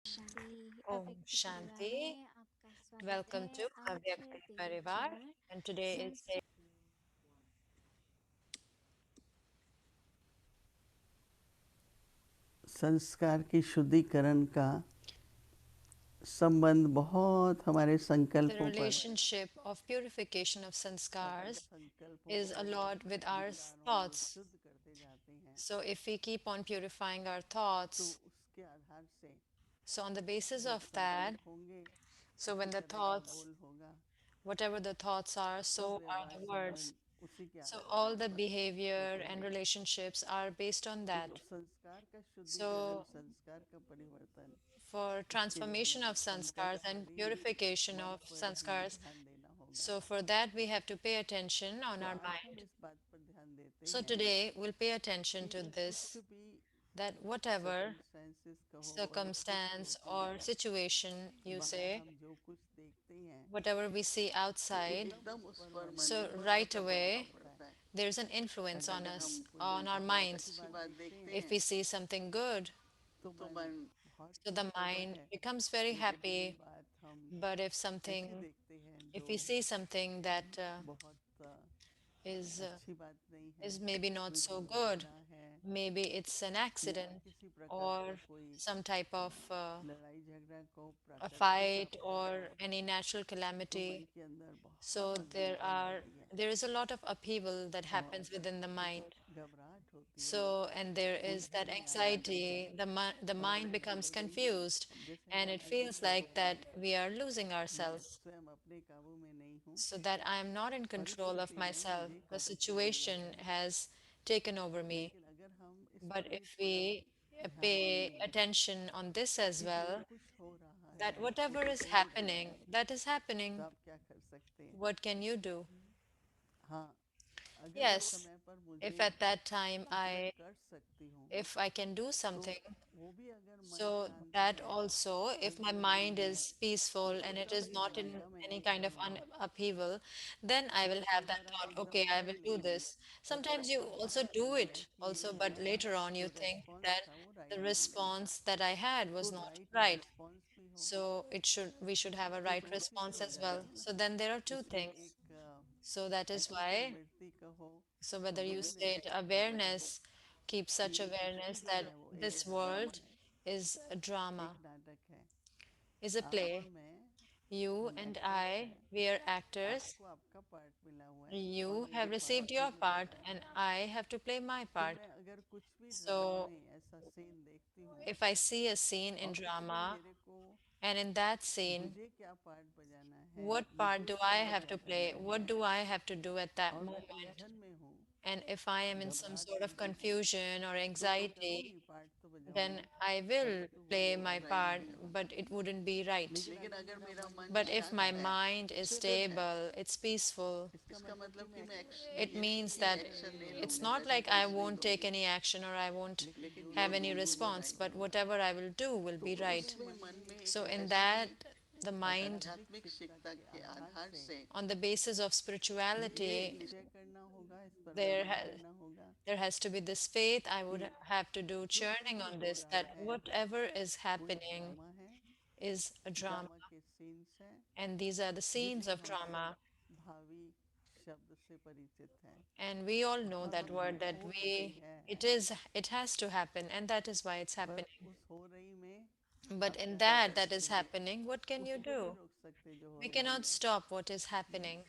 शांति Om अव्यक्त परिवार Shanti. में आपका स्वागत Welcome है to आज Avyakti दिन Parivar. 4 And today is sons day. संस्कार की शुद्धिकरण का संबंध बहुत हमारे The संकल्पों पर relationship of purification of अगर sanskars संकल्पों is a को lot with our विकारों को thoughts. शुद्ध करते जाते हैं So if we keep on purifying our तो thoughts, उसके आधार से so on the basis जो of that, संकल्प होंगे so when उसी the तरह का thoughts, बोल होगा whatever the thoughts are, सब so are व्यवहार the words. संबंध उसी के So आधार all the पर behavior होते and हैं। relationships are based on तो that. संस्कार का शुद्धिकरण So संस्कार का परिवर्तन for इसके लिए transformation हमें of sanskars संकल्प and पर ही purification मन of पर ही sanskars, ध्यान देना होगा। so for that we have to pay attention on तो our आज हम mind. इस बात पर ध्यान देते So हैं today we'll pay attention कि to कुछ this, भी that whatever सर्कमस्टेंसेस कहो परिस्थिति circumstance होती or है, situation you बाहर say, हम जो कुछ देखते हैं whatever we see वो outside, एकदम उस पर मन so निर्भर right करना away पड़ता है। there's an influence अगर on us, हम कोई on our बहुत अच्छी minds. बात देखते हैं If we see something good, तो मन बहुत so खुश the होता mind है, becomes very लेकिन कोई happy. बात हम But if ऐसी something, देखते हैं जो if we see something that बहुत is अच्छी बात नहीं है, is maybe not कोई so good. दुर्घटना है Maybe it's an या accident किसी प्रकार का or कोई some type of लड़ाई झगड़ा को a प्राकृतिक fight आपदा or हो, any natural तो मन calamity. के अंदर So बहुत गड़बड़ी होती है there is a lot of upheaval that और happens within the एक mind. घबराहट होती है, So and there is that उलझन में आ जाते हैं anxiety. The और mind लगता becomes है कि confused, जैसे and मैं it feels असफल like हो that गई, we are losing मैं ourselves. स्वयं अपने काबू में नहीं हूँ, So that I am not in control of परिस्थिति ने myself. मुझे The काबू कर लिया situation है। has taken over me. लेकिन अगर हम इस But पर भी if थोड़ा we ध्यान pay देंगे attention on this as कि जो well, कुछ हो रहा that है वो whatever तो is हो ही रहा happening, है, that is तो happening, आप क्या कर सकते हैं? what can you do? हाँ, अगर उस Yes, समय पर if मुझे at that time कुछ मैं कर सकती हूँ, if I can do तो something, वो भी अगर मन so शांत that है, also, if my हलचल नहीं mind है, is peaceful तो and it एकदम is not in एकाग्रता में any नहीं kind of करूँगा, upheaval, then I will क्योंकि have कई that बार आप thought, एकदम okay, I कर will do लेंगे this. और Sometimes you उसके also बाद do पाएंगे it कि also, but later on you जो think रेस्पॉन्स that था वो the राइट नहीं था। response that I had तो was not right right. Response भी हो, So we should have a तो right परिस्थिति response हो as well. जाती है। So then there are two इसलिए things. एक So that is ऐसी why, प्रवृत्ति कहो, so whether you awareness state कहो awareness, keep कि such ये कुछ awareness भी that है वो एक this ड्रामा world है, is a drama, एक नाटक है। is a आप और play. मैं You हम and एक्टर्स I, हैं, we are actors. आपको आपका पार्ट मिला हुआ है और You मुझे have part received your play part, करना है। and I have to play my तो part. मैं अगर कुछ भी ड्रामा So में ऐसा सीन देखती हूँ if I see a scene in और उसमें drama, मेरे को and in that scene, मुझे क्या पार्ट बजाना है what मुझे part उस do I समय have क्या to play? करना What है do I have to do at that और मैं moment? उलझन में हूँ, And if I am in some घबराहट sort में of हूँ, confusion or तो मैं करूँगी, anxiety, पार्ट तो then बजाऊँगी, I will परंतु वो play my राइट part, नहीं होगा। but it wouldn't be right. लेकिन अगर मेरा मन But if शांत my है, mind is stable, it's peaceful, इसका मतलब कि मैं it means कोई that एक्शन नहीं it's लूँगी, not like I won't take any action or I won't लेकिन जो have any लूँगी वो response, राइट but होगा। whatever I will do will तो be right. उसमें मन में So, एक in ऐसी that, the mind, आध्यात्मिक शिक्षा के आधार से on the basis of मुझे spirituality, निश्चय करना होगा, इस पर there मनन has करना होगा there has to be this faith. I कि would have to do जो churning कुछ on हो this, रहा that है whatever is कोई happening ड्रामा है, is a drama, ड्रामा के सीन्स हैं and these are the scenes जिससे of हम सब drama. भावी शब्द से परिचित हैं। And we all know हाँ, that घटना word, that हो तो रही we, है, it has to happen, and that is why it's पर happening. उस हो रही में But आप in क्या कर that सकते is हैं? happening, what can you उसको नहीं do? रोक सकते जो हो We रही cannot है, stop what is happening.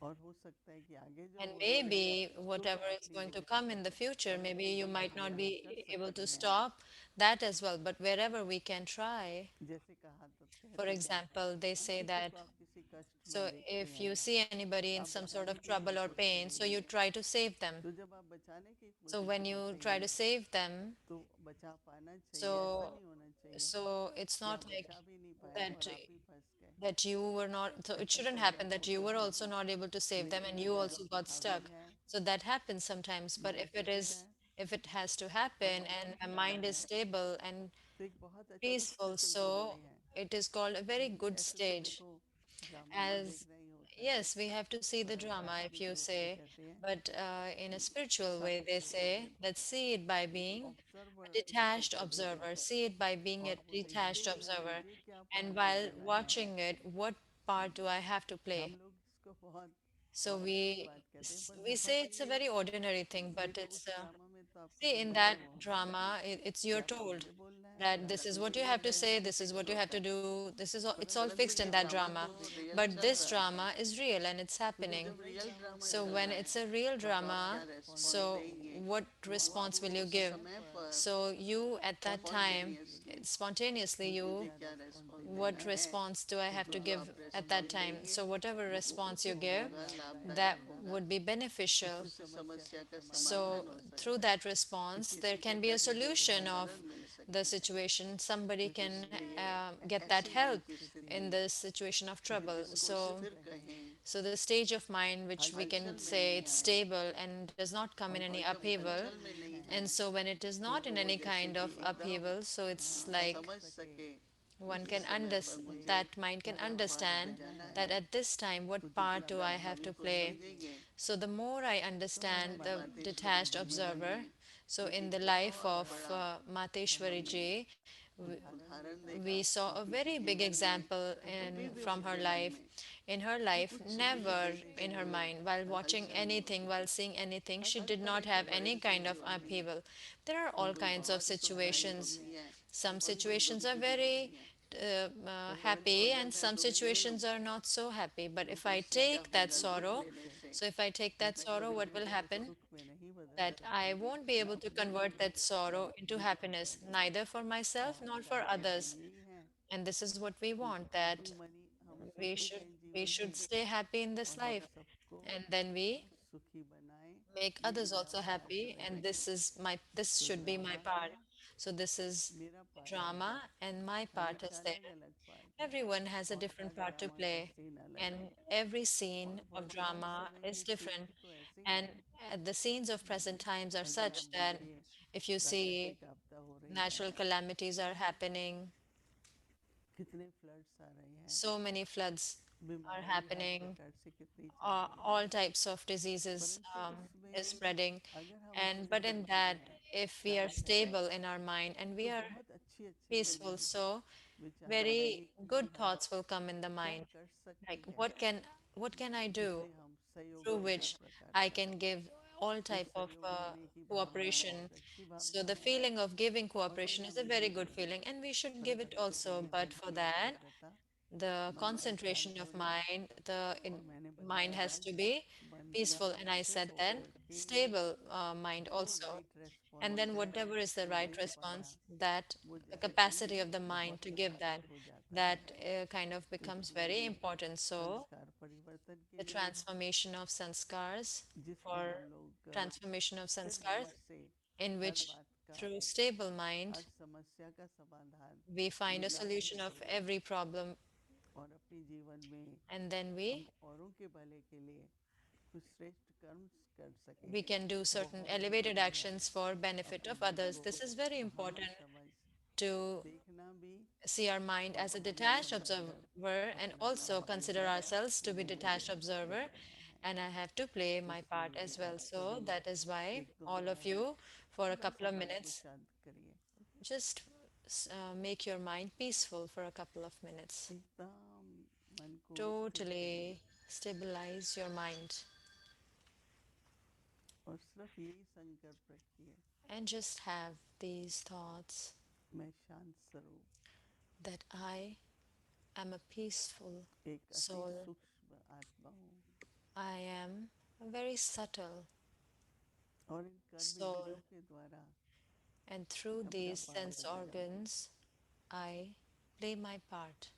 और हो सकता है कि आगे जो And हो रही है maybe उसको भी whatever आप is नहीं going to रोक come सकते, in the future, maybe परंतु you जहाँ might not जहाँ कर be able सकते to हैं, stop that as well. But wherever we can try, जैसे कहा तो for कहते हैं, example, they हम say किसी that, को आप किसी कष्ट में so देखते if हैं you see anybody तो in आप some sort बचाने of की trouble or कोशिश pain, so करेंगे, you try to save them. तो जब आप बचाने की So कोशिश when you करते try हैं to save them, तो बचा पाना चाहिए, ऐसा so नहीं होना चाहिए so it's कि आप not like बचा भी नहीं पाए that और आप ही फंस गए, that you were not, so it ऐसा shouldn't कई happen बार that you होता were है। also not able to save them and लेकिन you अगर also got भावी stuck. है, So that happens sometimes, but modified है if it has to और happen and a स्थितियाँ mind is हैं, stable and तो एक बहुत अच्छी peaceful, स्थिति हो so रही है, it is called a very क्योंकि good ऐसे तो stage. देखो ड्रामा तो As देखना ही होता Yes, we have to see the drama, if सकारात्मक you रूप से say, कहते हैं but in a कि spiritual way, they say, समझकर let's see it by एक being a ऑब्जर्वर उसको detached पढ़ेगा observer. See it by being a और वो detached देखते हैं observer. ये क्या And पार्ट while मुझे लाना है। watching it, what part do I have to हम play? लोग इसको बहुत So कॉमन सी बात कहते हैं पर we बहुत say it's a ये very ordinary thing, but फिर it's उस ड्रामा में तो आपको see in बोलना that है वो drama, it's you're क्या told मुझे बोलना है that या this is तुझे what you have to बोलना say, है। this is what you have to do. This is all, it's all परंतु fixed ये in that ड्रामा drama, जब रियल but चल this रहा है drama is real and it's तो जब happening. रियल ड्रामा So चल when रहा है it's a real तो आप क्या drama, रिस्पॉन्स so देंगे what वो response will आपको you उस give? समय पर So you at that time, spontaneously spontaneously मुझे you, क्या रिस्पॉन्स देना what है response do I तो have जो to जो give आप at that रिस्पॉन्स time? देंगे So whatever वो response you उससे give, होगा लाभदायक that होगा would be beneficial. उससे समस्या का So समाधान हो through सकता है that response, किसी there को can be a किसी चीज़ से solution of मदद मिल the सकती है situation. Somebody तो can इसलिए get that ऐसी help मन की in स्थिति the situation of अगर trouble. जिसको So, स्थिर कहें so the stage of mind which we can हलचल में say नहीं it's आए stable and does not come in और any जब upheaval. हलचल में नहीं And है so when it is तो not in वो any जैसे kind कि of एकदम upheaval, so it's like समझ सके one इस can समय पर understand, मुझे that mind can क्या पाठ understand बजाना that है at this time तो what जिस part do I have ड्रामावी to को play. समझेंगे So the more I तो understand the मातेश्वरी detached के जीवन observer, में so एक in the life बहुत of बड़ा Mateshwari हमने ji, उदाहरण we देखा saw a उनके very big जीवन में example कभी in भी from her उनके मन life. में In her life, कुछ भी never देखते in her हुए mind, while watching हलचल नहीं anything, होती while थी seeing anything, she her did तरह not की have any kind of परिस्थिति होती हैं upheaval. There are कोई all कोई kinds of बहुत सुखदाई situations. होती हैं Some और कोई situations दुख are भरी very होती हैं परंतु happy, अगर and मैं some दुखी situations are not so happy. But if I दुखी take that होकर दुख sorrow, लेने से so if I take that मैं sorrow, कभी what भी will उसको happen? सुख में नहीं बदल That सकता I won't be मैं able to अपने convert लिए that sorrow into दुख happiness, neither for myself और nor for बात कहते others. यही है And this is what we कि want, खुशी that मनी हम we सुखी should रहें we जीवन should में stay happy in this और हम life, सबको and then we सुखी बनाएं make यही others मेरा also पार्ट happy. And रहेगा this तो should be my ड्रामा है part. So this is मेरा पार्ट है drama, and my her part एक is का there. अलग अलग पार्ट है Everyone has a और different her part to drama का play, सीन अलग and अलग है every scene और of वर्तमान drama समय is की different. स्थिति तो ऐसी And है the scenes of present times are अगर आप such that देखिए if you see प्राकृतिक आपदा हो रही है natural calamities are happening, कितने फ्लड्स आ रहे हैं so many floods are बीमारी हर happening, प्रकार से कितनी चल रही है all types of diseases परंतु is उसमें spreading. अगर हम And but स्थिर in रहते that, हैं if we are शांत हैं stable in our mind and we तो are बहुत अच्छी अच्छी peaceful, so विचार very आएंगे कि good हम thoughts will come in the क्या mind. कर सकते Like हैं what can I do जिससे हम सहयोग through को हर which प्रकार I से can give all उस type of सहयोग देने की भावना cooperation. बहुत अच्छी So भावना the है feeling of giving और फिर cooperation is हम a very उसमें good feeling, and we should give it प्रकृति के also. But नियमों for की that, एकाग्रता the मन का concentration शांत of होना mind, और मैंने mind बताया has to be peaceful. And I स्थिर said then होकर के stable mind जो also. Right And response then है whatever is the वो right दे पाना response, that वो the जैसे capacity of the mind बहुत to give that, प्रभावित हो जाता that है kind of becomes very इसलिए important. So संस्कार परिवर्तन के the लिए transformation of sanskars, जिस दिन for हम लोग transformation of स्थिर sanskars, मन से in हर which बात का through stable mind हर समस्या का समाधान we find a solution निकालते of हुए every problem, और अपने जीवन में and then हम we औरों के भले के लिए कुछ श्रेष्ठ कर्म कर सकें we can do certain बहुत elevated ज़रूरी है actions for benefit अपने of मन others. को This is very Bhavna important, समझ to देखना भी see our mind और as a भावना detached समझ कर observer, and अपना also काम जो consider है ourselves to वो be मुझे detached observer. निभाना है And I have to play my part इसलिए as well. आप So सभी that is why एक दो all of minute you, for a थोड़ा couple सा of मन को minutes, शांत करिए just make your mind peaceful for a couple of minutes. एकदम मन को स्थिर करिए Totally stabilize your mind और सिर्फ यही संकल्प रखिए and just have these thoughts मैं शांत स्वरूप that I am a peaceful एक अति soul. सूक्ष्म आत्मा हूँ I am a very subtle और इन कर्म soul, इंद्रियों के द्वारा and through मैं अपना these पार्ट sense अदा करती हूँ organs, I play my part.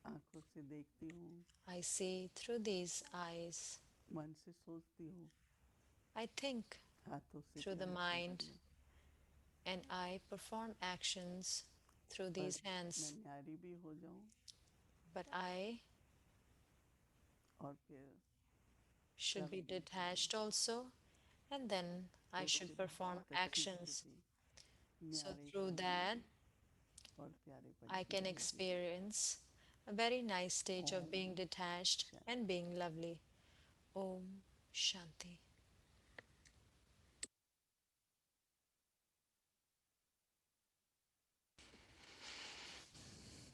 आंखों से देखती हूँ I see through these eyes. मन से सोचती हूँ I think हाथों से through the कार्य mind, करती हूँ and I perform actions through पर these मैं hands. न्यारी भी हो जाऊँ But I और फिर should be प्रवीण भी हो जाऊँ detached also, and then I तो should मुझे perform बहुत अच्छी actions. स्थिति So through न्यारेपन that, और प्यारेपन I की can मिलेगी experience A very nice stage of being Om detached Shanti. and being lovely. Om Shanti.